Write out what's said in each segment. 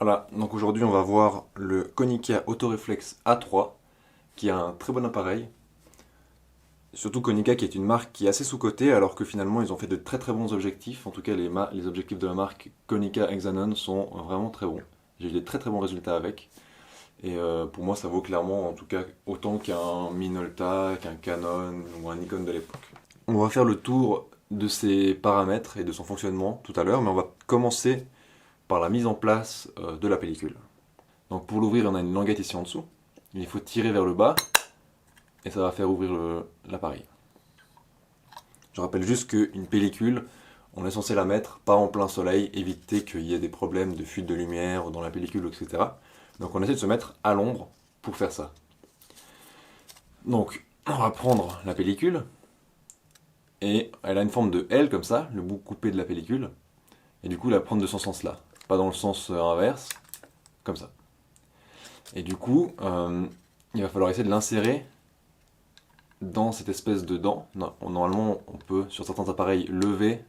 Voilà, donc aujourd'hui on va voir le Konica Autoreflex A3 qui est un très bon appareil. Surtout Konica qui est une marque qui est assez sous-cotée alors que finalement ils ont fait de très très bons objectifs. En tout cas les objectifs de la marque Konica Xenon sont vraiment très bons. J'ai eu des très très bons résultats avec. Et pour moi ça vaut clairement en tout cas autant qu'un Minolta, qu'un Canon ou un Nikon de l'époque. On va faire le tour de ses paramètres et de son fonctionnement tout à l'heure, mais on va commencer par la mise en place de la pellicule. Donc pour l'ouvrir, on a une languette ici en dessous. Il faut tirer vers le bas et ça va faire ouvrir l'appareil. Je rappelle juste qu'une pellicule, on est censé la mettre pas en plein soleil, éviter qu'il y ait des problèmes de fuite de lumière dans la pellicule, etc. Donc on essaie de se mettre à l'ombre pour faire ça. Donc on va prendre la pellicule et elle a une forme de L comme ça, le bout coupé de la pellicule. Et du coup la prendre de ce sens-là, pas dans le sens inverse, comme ça. Et du coup, il va falloir essayer de l'insérer dans cette espèce de dent. Normalement, on peut, sur certains appareils, lever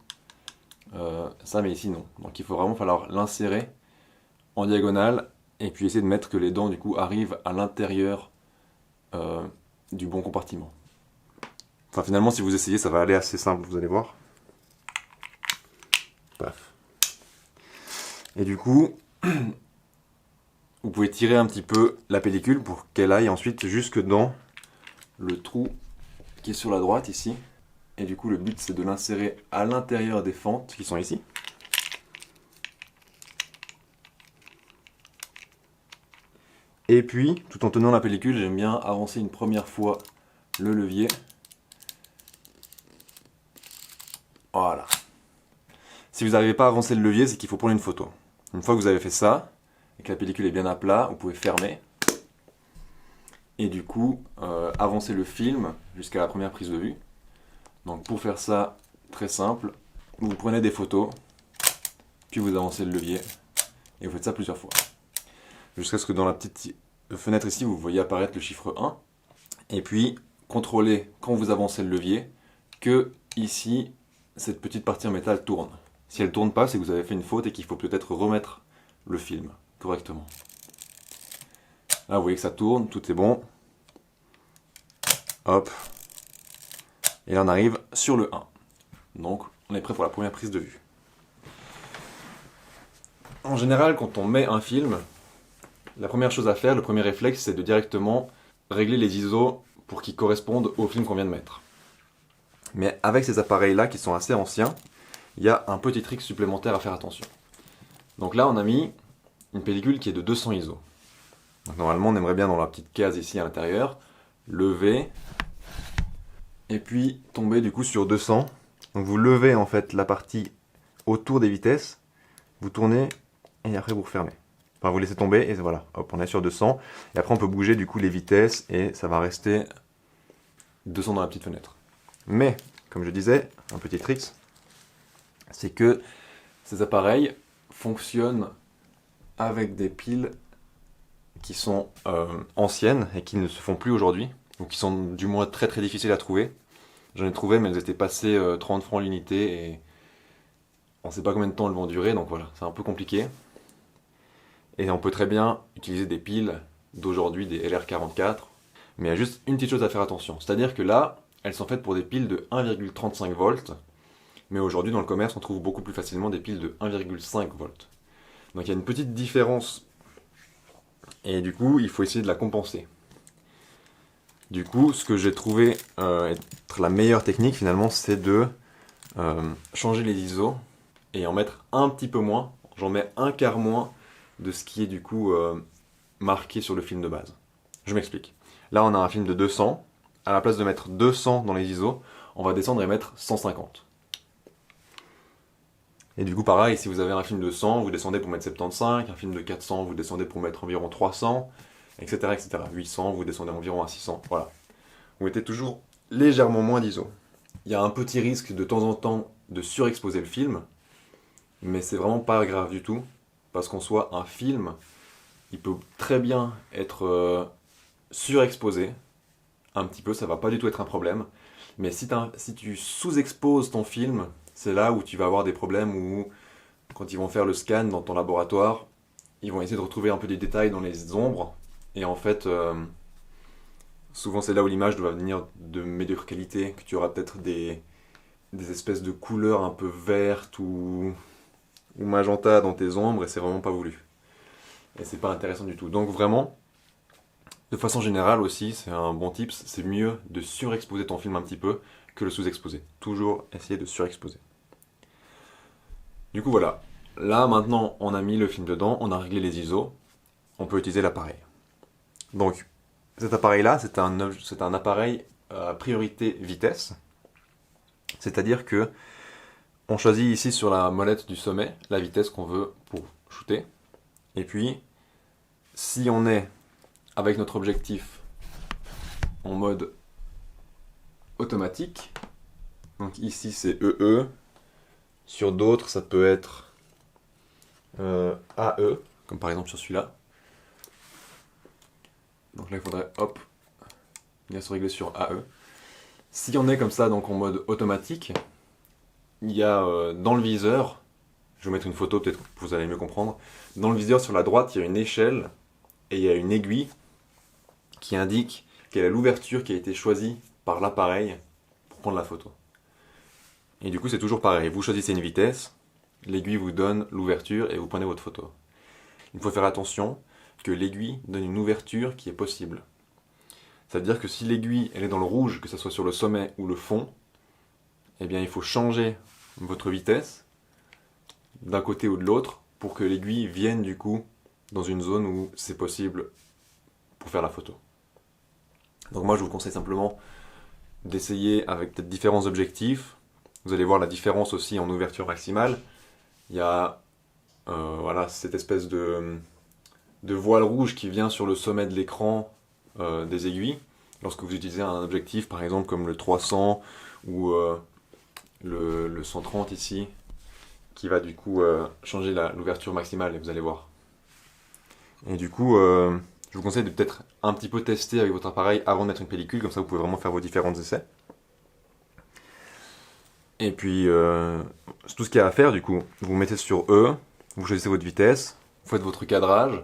ça, mais ici, non. Donc il faut vraiment falloir l'insérer en diagonale, et puis essayer de mettre que les dents, du coup, arrivent à l'intérieur du bon compartiment. Enfin, finalement, si vous essayez, ça va aller assez simple, vous allez voir. Paf. Et du coup, vous pouvez tirer un petit peu la pellicule pour qu'elle aille ensuite jusque dans le trou qui est sur la droite ici. Et du coup, le but c'est de l'insérer à l'intérieur des fentes qui sont ici. Et puis, tout en tenant la pellicule, j'aime bien avancer une première fois le levier. Voilà. Si vous n'arrivez pas à avancer le levier, c'est qu'il faut prendre une photo. Une fois que vous avez fait ça, et que la pellicule est bien à plat, vous pouvez fermer. Et du coup, avancer le film jusqu'à la première prise de vue. Donc pour faire ça, très simple, vous prenez des photos, puis vous avancez le levier, et vous faites ça plusieurs fois. Jusqu'à ce que dans la petite fenêtre ici, vous voyez apparaître le chiffre 1. Et puis, contrôlez quand vous avancez le levier, que ici, cette petite partie en métal tourne. Si elle ne tourne pas, c'est que vous avez fait une faute et qu'il faut peut-être remettre le film correctement. Là, vous voyez que ça tourne, tout est bon. Hop. Et là, on arrive sur le 1. Donc, on est prêt pour la première prise de vue. En général, quand on met un film, la première chose à faire, le premier réflexe, c'est de directement régler les ISO pour qu'ils correspondent au film qu'on vient de mettre. Mais avec ces appareils-là, qui sont assez anciens, il y a un petit trick supplémentaire à faire attention. Donc là, on a mis une pellicule qui est de 200 ISO. Donc normalement, on aimerait bien dans la petite case ici à l'intérieur, lever, et puis tomber du coup sur 200. Donc vous levez en fait la partie autour des vitesses, vous tournez, et après vous refermez. Enfin, vous laissez tomber, et voilà, hop, on est sur 200. Et après, on peut bouger du coup les vitesses, et ça va rester 200 dans la petite fenêtre. Mais, comme je disais, un petit trick, c'est que ces appareils fonctionnent avec des piles qui sont anciennes et qui ne se font plus aujourd'hui, ou qui sont du moins très très difficiles à trouver. J'en ai trouvé, mais elles étaient passées 30 francs l'unité, et on ne sait pas combien de temps elles vont durer, donc voilà, c'est un peu compliqué. Et on peut très bien utiliser des piles d'aujourd'hui, des LR44, mais il y a juste une petite chose à faire attention. C'est-à-dire que là, elles sont faites pour des piles de 1,35 volts, mais aujourd'hui dans le commerce, on trouve beaucoup plus facilement des piles de 1,5 volts. Donc il y a une petite différence, et du coup, il faut essayer de la compenser. Du coup, ce que j'ai trouvé être la meilleure technique finalement, c'est de changer les ISO et en mettre un petit peu moins. J'en mets un quart moins de ce qui est du coup marqué sur le film de base. Je m'explique. Là, on a un film de 200. À la place de mettre 200 dans les ISO, on va descendre et mettre 150. Et du coup, pareil, si vous avez un film de 100, vous descendez pour mettre 75. Un film de 400, vous descendez pour mettre environ 300, etc., etc. 800, vous descendez environ à 600. Voilà. Vous mettez toujours légèrement moins d'ISO. Il y a un petit risque de temps en temps de surexposer le film, mais c'est vraiment pas grave du tout. Parce qu'en soi, un film, il peut très bien être surexposé, un petit peu, ça va pas du tout être un problème. Mais si tu sous-exposes ton film, c'est là où tu vas avoir des problèmes où, quand ils vont faire le scan dans ton laboratoire, ils vont essayer de retrouver un peu des détails dans les ombres. Et en fait, souvent c'est là où l'image doit venir de médiocre qualité, que tu auras peut-être des espèces de couleurs un peu vertes ou magenta dans tes ombres, et c'est vraiment pas voulu. Et c'est pas intéressant du tout. Donc vraiment, de façon générale aussi, c'est un bon tips, c'est mieux de surexposer ton film un petit peu que le sous-exposer. Toujours essayer de surexposer. Du coup voilà, là maintenant on a mis le film dedans, on a réglé les ISO, on peut utiliser l'appareil. Donc cet appareil-là, c'est un appareil à priorité vitesse, c'est-à-dire que on choisit ici sur la molette du sommet la vitesse qu'on veut pour shooter, et puis si on est avec notre objectif en mode automatique, donc ici c'est EE, sur d'autres ça peut être AE, comme par exemple sur celui-là. Donc là il faudrait hop, bien se régler sur AE. Si on est comme ça donc en mode automatique, il y a dans le viseur, je vais vous mettre une photo peut-être que vous allez mieux comprendre, dans le viseur sur la droite il y a une échelle et il y a une aiguille qui indique quelle est l'ouverture qui a été choisie par l'appareil pour prendre la photo. Et du coup c'est toujours pareil, vous choisissez une vitesse, l'aiguille vous donne l'ouverture et vous prenez votre photo. Il faut faire attention que l'aiguille donne une ouverture qui est possible. C'est-à-dire que si l'aiguille elle est dans le rouge, que ce soit sur le sommet ou le fond, eh bien il faut changer votre vitesse d'un côté ou de l'autre pour que l'aiguille vienne du coup dans une zone où c'est possible pour faire la photo. Donc moi je vous conseille simplement d'essayer avec peut-être différents objectifs. Vous allez voir la différence aussi en ouverture maximale. Il y a voilà, cette espèce de voile rouge qui vient sur le sommet de l'écran des aiguilles. Lorsque vous utilisez un objectif par exemple comme le 300 ou le 130 ici, qui va du coup changer l'ouverture maximale, et vous allez voir. Et du coup, je vous conseille de peut-être un petit peu tester avec votre appareil avant de mettre une pellicule, comme ça vous pouvez vraiment faire vos différents essais. Et puis, c'est tout ce qu'il y a à faire du coup. Vous mettez sur E, vous choisissez votre vitesse, vous faites votre cadrage,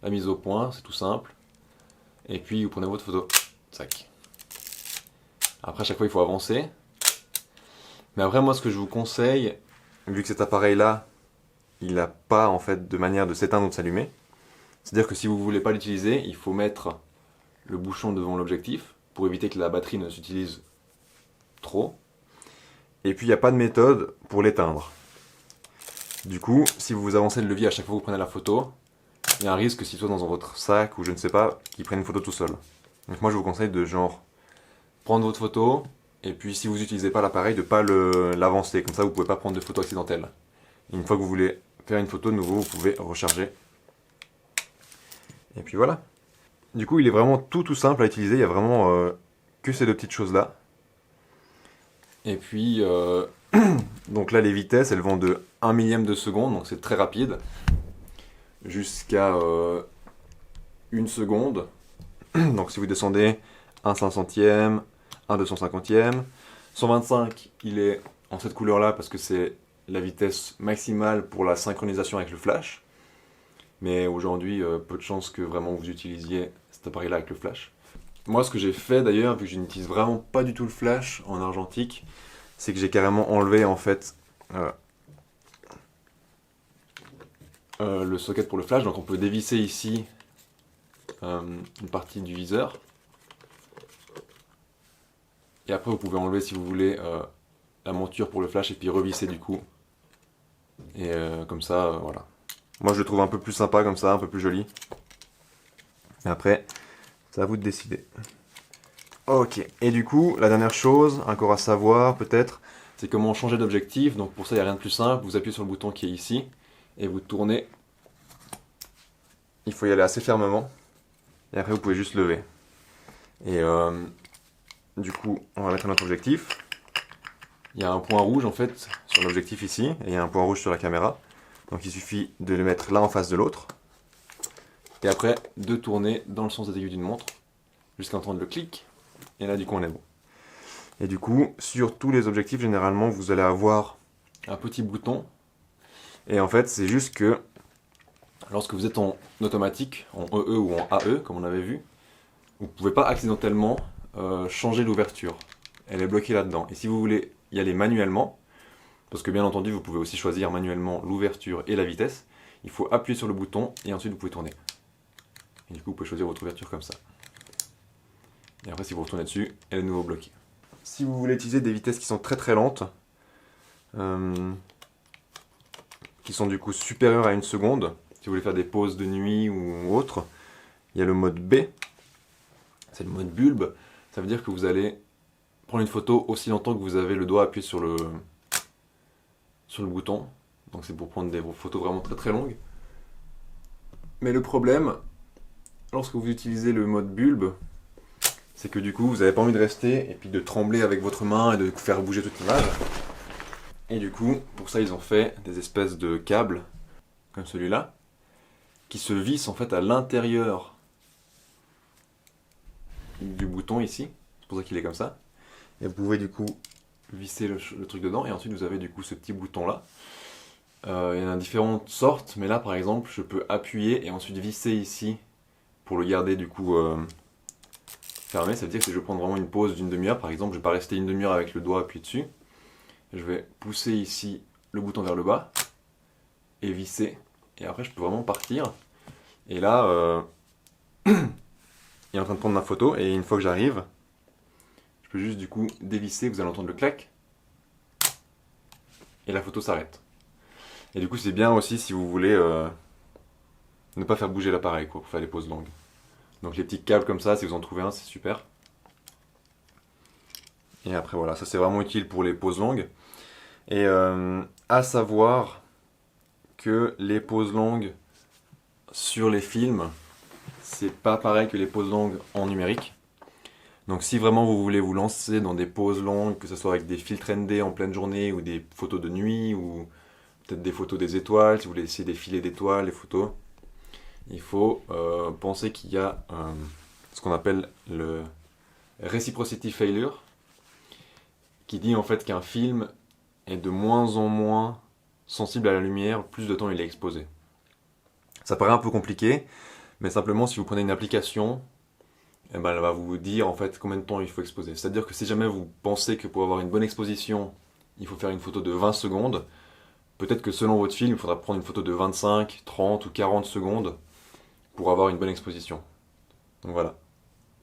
la mise au point, c'est tout simple. Et puis vous prenez votre photo. Tac. Après, à chaque fois, il faut avancer. Mais après, moi, ce que je vous conseille, vu que cet appareil-là, il n'a pas en fait de manière de s'éteindre ou de s'allumer, c'est-à-dire que si vous ne voulez pas l'utiliser, il faut mettre le bouchon devant l'objectif pour éviter que la batterie ne s'utilise trop. Et puis, il n'y a pas de méthode pour l'éteindre. Du coup, si vous avancez le levier à chaque fois que vous prenez la photo, il y a un risque qu'il soit dans votre sac ou je ne sais pas, qu'il prenne une photo tout seul. Donc moi, je vous conseille de genre prendre votre photo, et puis si vous n'utilisez pas l'appareil, de ne pas l'avancer. Comme ça, vous ne pouvez pas prendre de photos accidentelles. Et une fois que vous voulez faire une photo de nouveau, vous pouvez recharger. Et puis voilà. Du coup, il est vraiment tout simple à utiliser. Il n'y a vraiment que ces deux petites choses-là. Et puis, donc là, les vitesses, elles vont de 1 millième de seconde, donc c'est très rapide, jusqu'à 1 seconde. Donc si vous descendez 1 500e, 1 250e, 125, il est en cette couleur-là parce que c'est la vitesse maximale pour la synchronisation avec le flash. Mais aujourd'hui, peu de chances que vraiment vous utilisiez cet appareil-là avec le flash. Moi, ce que j'ai fait d'ailleurs, vu que je n'utilise vraiment pas du tout le flash en argentique, c'est que j'ai carrément enlevé en fait le socket pour le flash. Donc on peut dévisser ici une partie du viseur. Et après vous pouvez enlever si vous voulez la monture pour le flash et puis revisser du coup. Et comme ça, voilà. Moi je le trouve un peu plus sympa comme ça, un peu plus joli. Et après, c'est à vous de décider. Ok, et du coup, la dernière chose, encore à savoir peut-être, c'est comment changer d'objectif. Donc pour ça, il n'y a rien de plus simple. Vous appuyez sur le bouton qui est ici et vous tournez. Il faut y aller assez fermement. Et après, vous pouvez juste lever. Et du coup, on va mettre notre objectif. Il y a un point rouge en fait sur l'objectif ici, et il y a un point rouge sur la caméra. Donc il suffit de le mettre l'un en face de l'autre. Et après, de tourner dans le sens des aiguilles d'une montre, jusqu'à entendre le clic. Et là, du coup, on est bon. Et du coup, sur tous les objectifs, généralement, vous allez avoir un petit bouton. Et en fait, c'est juste que lorsque vous êtes en automatique, en EE ou en AE, comme on avait vu, vous ne pouvez pas accidentellement changer l'ouverture. Elle est bloquée là-dedans. Et si vous voulez y aller manuellement, parce que bien entendu, vous pouvez aussi choisir manuellement l'ouverture et la vitesse, il faut appuyer sur le bouton et ensuite vous pouvez tourner. Et du coup, vous pouvez choisir votre ouverture comme ça. Et après, si vous retournez dessus, elle est de nouveau bloquée. Si vous voulez utiliser des vitesses qui sont très très lentes, qui sont du coup supérieures à 1 seconde, si vous voulez faire des pauses de nuit ou autre, il y a le mode B, c'est le mode bulbe. Ça veut dire que vous allez prendre une photo aussi longtemps que vous avez le doigt appuyé sur le bouton. Donc c'est pour prendre des photos vraiment très très longues. Mais le problème, lorsque vous utilisez le mode bulbe, c'est que du coup vous n'avez pas envie de rester et puis de trembler avec votre main et de faire bouger toute l'image. Et du coup, pour ça ils ont fait des espèces de câbles, comme celui-là, qui se vissent en fait à l'intérieur du bouton ici. C'est pour ça qu'il est comme ça. Et vous pouvez du coup visser le truc dedans et ensuite vous avez du coup ce petit bouton là. Il y en a différentes sortes, mais là par exemple je peux appuyer et ensuite visser ici pour le garder du coup fermé. Ça veut dire que si je veux prendre vraiment une pause d'une demi-heure par exemple, je ne vais pas rester une demi-heure avec le doigt appuyé dessus. Je vais pousser ici le bouton vers le bas et visser et après je peux vraiment partir. Et là il est en train de prendre ma photo et une fois que j'arrive, je peux juste du coup dévisser, vous allez entendre le clac et la photo s'arrête. Et du coup c'est bien aussi si vous voulez ne pas faire bouger l'appareil pour faire des pauses longues. Donc les petits câbles comme ça, si vous en trouvez un, c'est super. Et après voilà, ça c'est vraiment utile pour les pauses longues. Et à savoir que les pauses longues sur les films, c'est pas pareil que les pauses longues en numérique. Donc si vraiment vous voulez vous lancer dans des pauses longues, que ce soit avec des filtres ND en pleine journée ou des photos de nuit ou peut-être des photos des étoiles, si vous voulez essayer des filets d'étoiles, les photos, il faut penser qu'il y a ce qu'on appelle le reciprocity failure, qui dit en fait qu'un film est de moins en moins sensible à la lumière, plus de temps il est exposé. Ça paraît un peu compliqué, mais simplement si vous prenez une application, eh ben, elle va vous dire en fait combien de temps il faut exposer. C'est-à-dire que si jamais vous pensez que pour avoir une bonne exposition, il faut faire une photo de 20 secondes, peut-être que selon votre film, il faudra prendre une photo de 25, 30 ou 40 secondes pour avoir une bonne exposition. Donc voilà.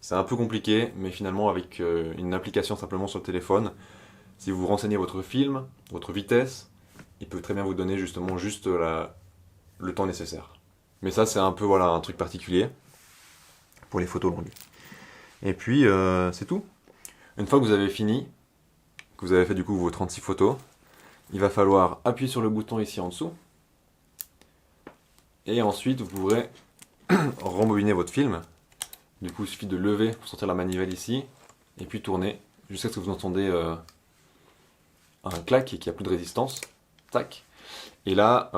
C'est un peu compliqué, mais finalement avec une application simplement sur le téléphone, si vous renseignez votre film, votre vitesse, il peut très bien vous donner justement juste le temps nécessaire. Mais ça c'est un peu voilà, un truc particulier pour les photos longues. Et puis c'est tout. Une fois que vous avez fini, que vous avez fait du coup vos 36 photos, il va falloir appuyer sur le bouton ici en dessous. Et ensuite vous pourrez rembobiner votre film. Du coup il suffit de lever pour sortir la manivelle ici, et puis tourner jusqu'à ce que vous entendez un clac et qu'il n'y a plus de résistance. Tac. Et là,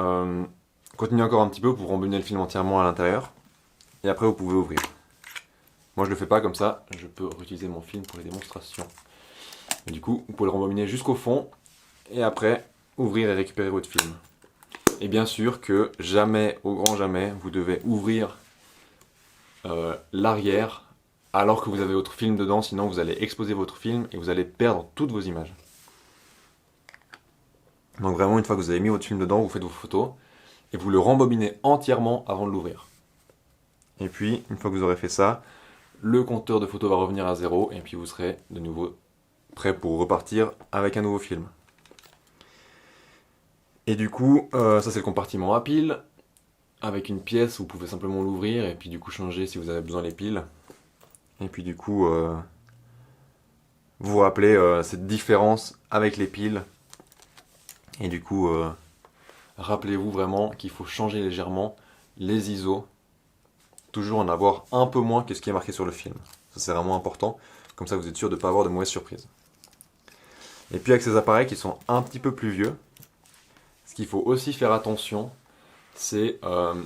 continuez encore un petit peu pour rembobiner le film entièrement à l'intérieur. Et après vous pouvez ouvrir. Moi je le fais pas comme ça, je peux réutiliser mon film pour les démonstrations. Et du coup, vous pouvez le rembobiner jusqu'au fond, et après, ouvrir et récupérer votre film. Et bien sûr que jamais, au grand jamais, vous devez ouvrir l'arrière alors que vous avez votre film dedans, sinon vous allez exposer votre film et vous allez perdre toutes vos images. Donc vraiment, une fois que vous avez mis votre film dedans, vous faites vos photos, et vous le rembobinez entièrement avant de l'ouvrir. Et puis, une fois que vous aurez fait ça, le compteur de photos va revenir à 0 et puis vous serez de nouveau prêt pour repartir avec un nouveau film. Et du coup, ça c'est le compartiment à piles. Avec une pièce, vous pouvez simplement l'ouvrir et puis du coup changer si vous avez besoin les piles. Et puis du coup, vous vous rappelez cette différence avec les piles. Et du coup, rappelez-vous vraiment qu'il faut changer légèrement les ISO. Toujours en avoir un peu moins que ce qui est marqué sur le film. Ça c'est vraiment important, comme ça vous êtes sûr de ne pas avoir de mauvaises surprises. Et puis avec ces appareils qui sont un petit peu plus vieux, ce qu'il faut aussi faire attention, c'est en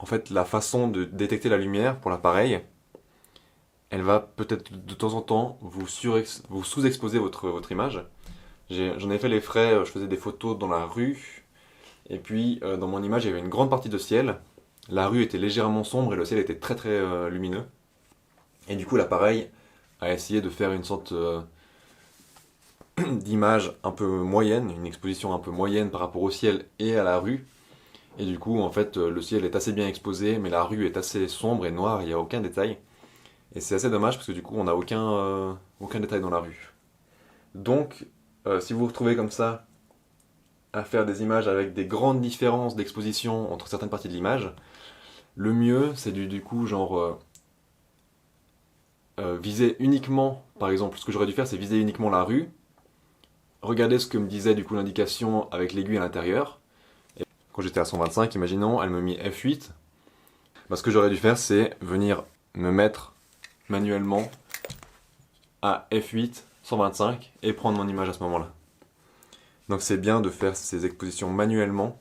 fait la façon de détecter la lumière pour l'appareil. Elle va peut-être de temps en temps vous sous-exposer votre image. J'en ai fait les frais, je faisais des photos dans la rue, Et puis dans mon image, il y avait une grande partie de ciel. La rue était légèrement sombre et le ciel était très très lumineux. Et du coup, l'appareil a essayé de faire une sorte d'image un peu moyenne, une exposition un peu moyenne par rapport au ciel et à la rue. Et du coup, en fait, le ciel est assez bien exposé, mais la rue est assez sombre et noire, il n'y a aucun détail. Et c'est assez dommage parce que du coup, on n'a aucun détail dans la rue. Donc, si vous vous retrouvez comme ça à faire des images avec des grandes différences d'exposition entre certaines parties de l'image, le mieux, c'est du coup, genre, viser uniquement, par exemple, ce que j'aurais dû faire, c'est viser uniquement la rue, regarder ce que me disait du coup l'indication avec l'aiguille à l'intérieur. Et quand j'étais à 125, imaginons, elle me mit F8. Bah, ce que j'aurais dû faire, c'est venir me mettre manuellement à F8, 125 et prendre mon image à ce moment-là. Donc c'est bien de faire ces expositions manuellement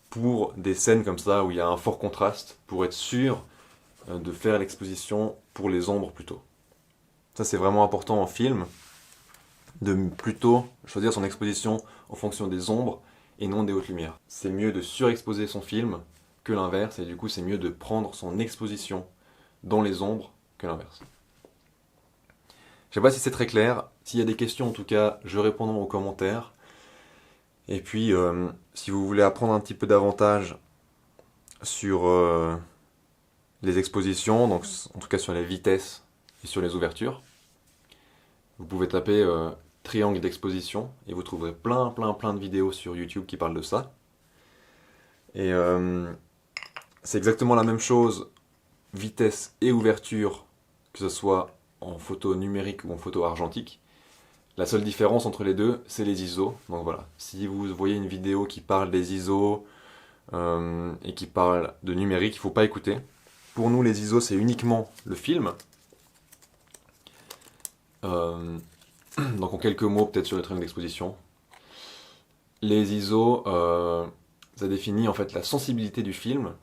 pour des scènes comme ça où il y a un fort contraste, pour être sûr de faire l'exposition pour les ombres plutôt. Ça c'est vraiment important en film, de plutôt choisir son exposition en fonction des ombres et non des hautes lumières. C'est mieux de surexposer son film que l'inverse, et du coup c'est mieux de prendre son exposition dans les ombres que l'inverse. Je sais pas si c'est très clair, s'il y a des questions en tout cas, je réponds aux commentaires. Et puis si vous voulez apprendre un petit peu davantage sur les expositions, donc en tout cas sur les vitesses et sur les ouvertures, vous pouvez taper triangle d'exposition et vous trouverez plein de vidéos sur YouTube qui parlent de ça. Et c'est exactement la même chose, vitesse et ouverture, que ce soit en photo numérique ou en photo argentique. La seule différence entre les deux, c'est les ISO. Donc voilà, si vous voyez une vidéo qui parle des ISO et qui parle de numérique, il ne faut pas écouter. Pour nous, les ISO, c'est uniquement le film. Donc en quelques mots, peut-être sur le triangle d'exposition. Les ISO, ça définit en fait la sensibilité du film.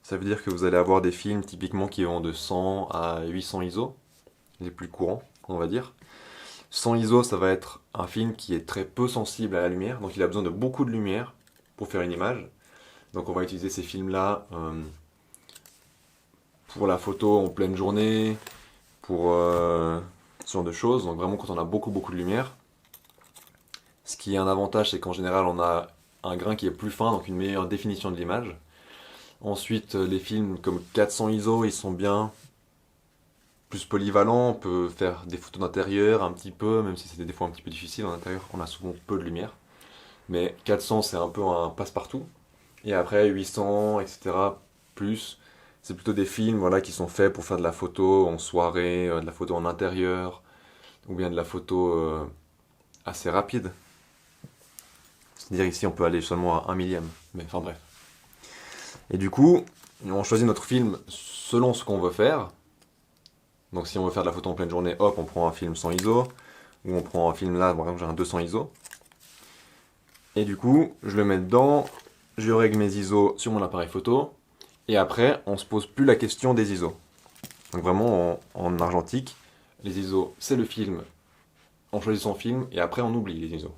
Ça veut dire que vous allez avoir des films typiquement qui vont de 100 à 800 ISO, les plus courants, on va dire. 100 ISO, ça va être un film qui est très peu sensible à la lumière, donc il a besoin de beaucoup de lumière pour faire une image. Donc on va utiliser ces films-là pour la photo en pleine journée, pour ce genre de choses, donc vraiment quand on a beaucoup de lumière. Ce qui est un avantage, c'est qu'en général on a un grain qui est plus fin, donc une meilleure définition de l'image. Ensuite, les films comme 400 ISO, ils sont bien plus polyvalents, on peut faire des photos d'intérieur un petit peu, même si c'est des fois un petit peu difficile en intérieur, on a souvent peu de lumière. Mais 400 c'est un peu un passe-partout. Et après 800, etc. plus, c'est plutôt des films voilà, qui sont faits pour faire de la photo en soirée, de la photo en intérieur, ou bien de la photo assez rapide. C'est-à-dire ici on peut aller seulement à 1 millième, mais enfin bref. Et du coup, on choisit notre film selon ce qu'on veut faire. Donc si on veut faire de la photo en pleine journée, hop, on prend un film 100 ISO, ou on prend un film là, par exemple j'ai un 200 ISO. Et du coup, je le mets dedans, je règle mes ISO sur mon appareil photo, et après, on se pose plus la question des ISO. Donc vraiment, en argentique, les ISO, c'est le film, on choisit son film, et après on oublie les ISO.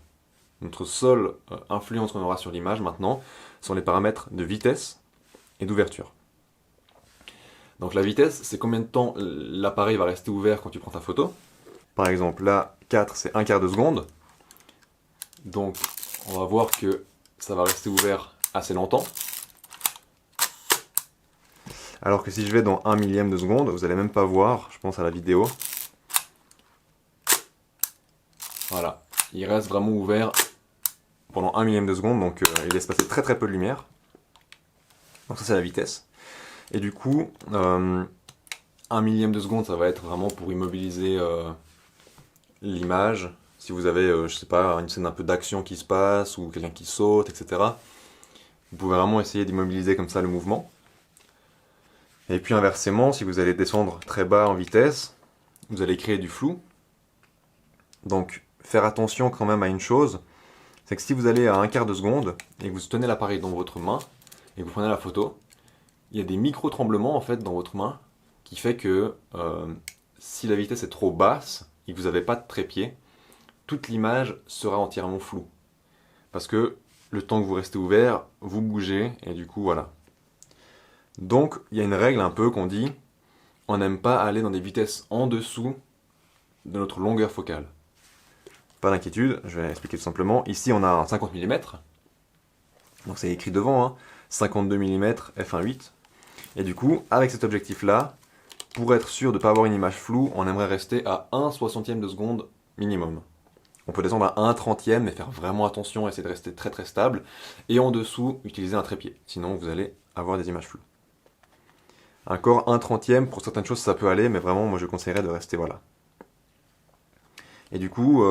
Notre seule influence qu'on aura sur l'image maintenant sont les paramètres de vitesse et d'ouverture. Donc la vitesse, c'est combien de temps l'appareil va rester ouvert quand tu prends ta photo. Par exemple, là, 4, c'est un quart de seconde. Donc, on va voir que ça va rester ouvert assez longtemps. Alors que si je vais dans 1 millième de seconde, vous n'allez même pas voir, je pense à la vidéo. Voilà, il reste vraiment ouvert pendant 1 millième de seconde, donc il laisse passer très peu de lumière. Donc ça c'est la vitesse. Et du coup, 1 millième de seconde, ça va être vraiment pour immobiliser l'image. Si vous avez, je sais pas, une scène un peu d'action qui se passe, ou quelqu'un qui saute, etc. Vous pouvez vraiment essayer d'immobiliser comme ça le mouvement. Et puis inversement, si vous allez descendre très bas en vitesse, vous allez créer du flou. Donc faire attention quand même à une chose, c'est que si vous allez à un quart de seconde, et que vous tenez l'appareil dans votre main, et que vous prenez la photo, il y a des micro-tremblements en fait dans votre main, qui fait que si la vitesse est trop basse, et que vous n'avez pas de trépied, toute l'image sera entièrement floue. Parce que le temps que vous restez ouvert, vous bougez, et du coup, voilà. Donc, il y a une règle un peu qu'on dit, on n'aime pas aller dans des vitesses en dessous de notre longueur focale. Pas d'inquiétude, je vais expliquer tout simplement. Ici, on a un 50 mm, donc c'est écrit devant, hein, 52 mm f1.8. Et du coup, avec cet objectif-là, pour être sûr de ne pas avoir une image floue, on aimerait rester à 1/60 de seconde minimum. On peut descendre à 1/30, mais faire vraiment attention, essayer de rester très très stable. Et en dessous, utiliser un trépied. Sinon, vous allez avoir des images floues. Encore 1/30, pour certaines choses, ça peut aller, mais vraiment, moi, je conseillerais de rester, voilà. Et du coup,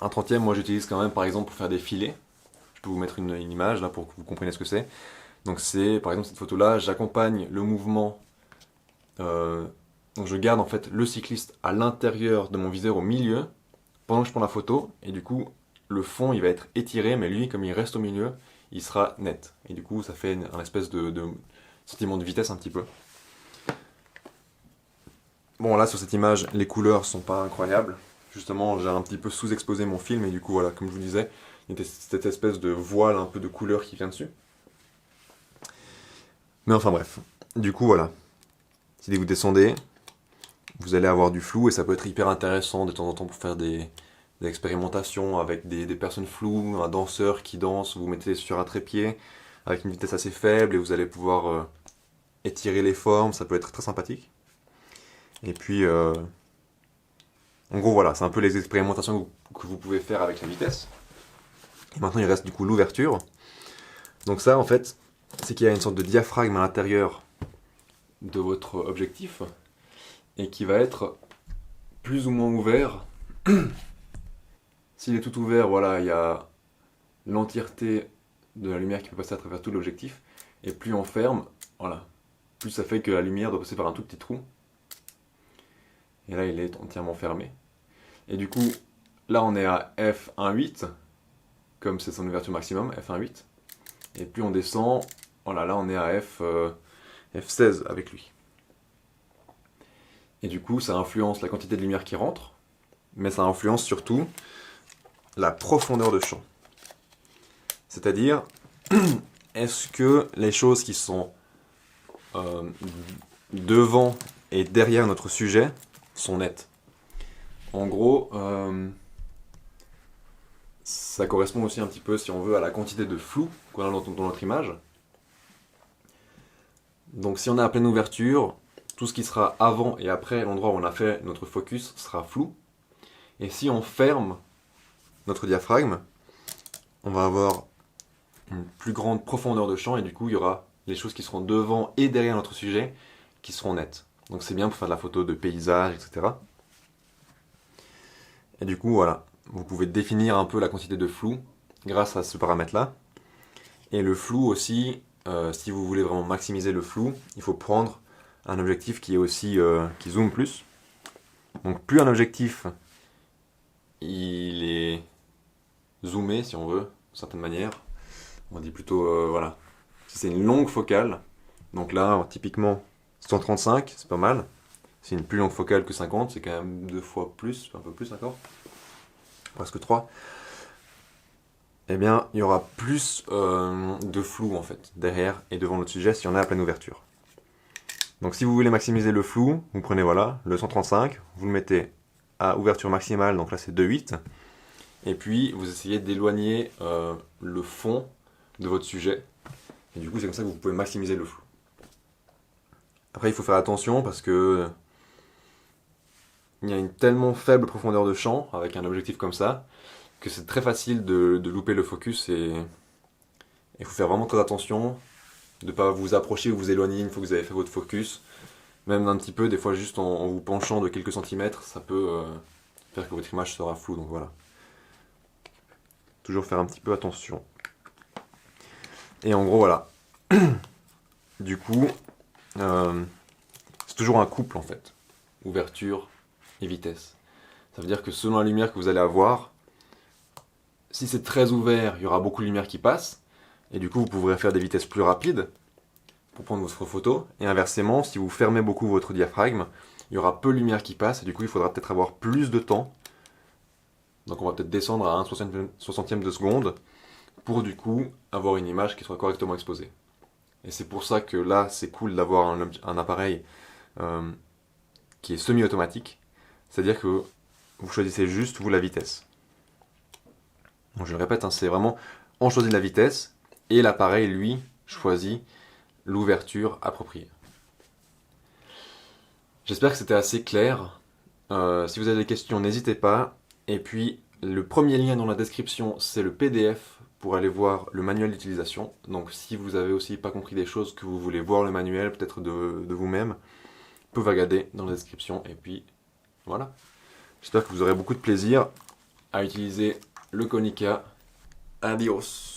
1/30, moi, j'utilise quand même, par exemple, pour faire des filets. Je peux vous mettre une image, là, pour que vous compreniez ce que c'est. Donc, c'est, par exemple, cette photo-là, j'accompagne le mouvement. Donc, je garde, en fait, le cycliste à l'intérieur de mon viseur, au milieu, pendant que je prends la photo, et du coup, le fond, il va être étiré, mais lui, comme il reste au milieu, il sera net. Et du coup, ça fait un espèce de sentiment de vitesse un petit peu. Bon, là, sur cette image, les couleurs sont pas incroyables. Justement, j'ai un petit peu sous-exposé mon film, et du coup, voilà, comme je vous disais, il y a cette espèce de voile un peu de couleur qui vient dessus. Mais enfin bref, du coup, voilà. Si vous descendez, vous allez avoir du flou, et ça peut être hyper intéressant de temps en temps pour faire des expérimentations avec des personnes floues, un danseur qui danse, vous mettez sur un trépied avec une vitesse assez faible et vous allez pouvoir étirer les formes, ça peut être très sympathique. Et puis, en gros voilà, c'est un peu les expérimentations que vous pouvez faire avec la vitesse. Et maintenant il reste du coup l'ouverture. Donc ça en fait, c'est qu'il y a une sorte de diaphragme à l'intérieur de votre objectif et qui va être plus ou moins ouvert. S'il est tout ouvert, voilà, il y a l'entièreté de la lumière qui peut passer à travers tout l'objectif. Et plus on ferme, voilà, plus ça fait que la lumière doit passer par un tout petit trou. Et là, il est entièrement fermé. Et du coup, là, on est à f1.8, comme c'est son ouverture maximum, f1.8. Et plus on descend, voilà, là, on est à f16 avec lui. Et du coup, ça influence la quantité de lumière qui rentre, mais ça influence surtout la profondeur de champ. C'est-à-dire, est-ce que les choses qui sont devant et derrière notre sujet sont nettes? En gros, ça correspond aussi un petit peu, si on veut, à la quantité de flou qu'on a dans notre image. Donc si on est à pleine ouverture, tout ce qui sera avant et après l'endroit où on a fait notre focus sera flou. Et si on ferme notre diaphragme, on va avoir une plus grande profondeur de champ et du coup il y aura les choses qui seront devant et derrière notre sujet qui seront nettes. Donc c'est bien pour faire de la photo de paysage, etc. Et du coup voilà, vous pouvez définir un peu la quantité de flou grâce à ce paramètre-là. Et le flou aussi, si vous voulez vraiment maximiser le flou, il faut prendre un objectif qui est aussi qui zoome plus. Donc plus un objectif il est zoomé si on veut, d'une certaine manière. On dit plutôt, voilà, si c'est une longue focale, donc là, typiquement, 135, c'est pas mal. C'est une plus longue focale que 50, c'est quand même 2 fois plus, un peu plus encore, presque 3. Eh bien, il y aura plus de flou, en fait, derrière et devant notre sujet si on est à pleine ouverture. Donc si vous voulez maximiser le flou, vous prenez, voilà, le 135, vous le mettez à ouverture maximale, donc là c'est 2,8, et puis vous essayez d'éloigner le fond de votre sujet. Et du coup, c'est comme ça que vous pouvez maximiser le flou. Après, il faut faire attention parce que il y a une tellement faible profondeur de champ avec un objectif comme ça que c'est très facile de louper le focus et il faut faire vraiment très attention de ne pas vous approcher ou vous éloigner une fois que vous avez fait votre focus. Même un petit peu, des fois juste en vous penchant de quelques centimètres, ça peut faire que votre image sera floue. Donc voilà. Toujours faire un petit peu attention. Et en gros, voilà. Du coup, c'est toujours un couple en fait. Ouverture et vitesse. Ça veut dire que selon la lumière que vous allez avoir, si c'est très ouvert, il y aura beaucoup de lumière qui passe. Et du coup, vous pourrez faire des vitesses plus rapides pour prendre votre photo. Et inversement, si vous fermez beaucoup votre diaphragme, il y aura peu de lumière qui passe. Et du coup, il faudra peut-être avoir plus de temps. Donc on va peut-être descendre à 1/60 de seconde pour du coup avoir une image qui soit correctement exposée. Et c'est pour ça que là, c'est cool d'avoir un appareil qui est semi-automatique, c'est-à-dire que vous choisissez juste vous la vitesse. Donc je le répète, hein, c'est vraiment on choisit la vitesse et l'appareil lui choisit l'ouverture appropriée. J'espère que c'était assez clair. Si vous avez des questions, n'hésitez pas. Et puis le premier lien dans la description, c'est le PDF pour aller voir le manuel d'utilisation. Donc si vous avez aussi pas compris des choses, que vous voulez voir le manuel peut-être de vous-même, vous pouvez regarder dans la description. Et puis voilà. J'espère que vous aurez beaucoup de plaisir à utiliser le Konica. Adios.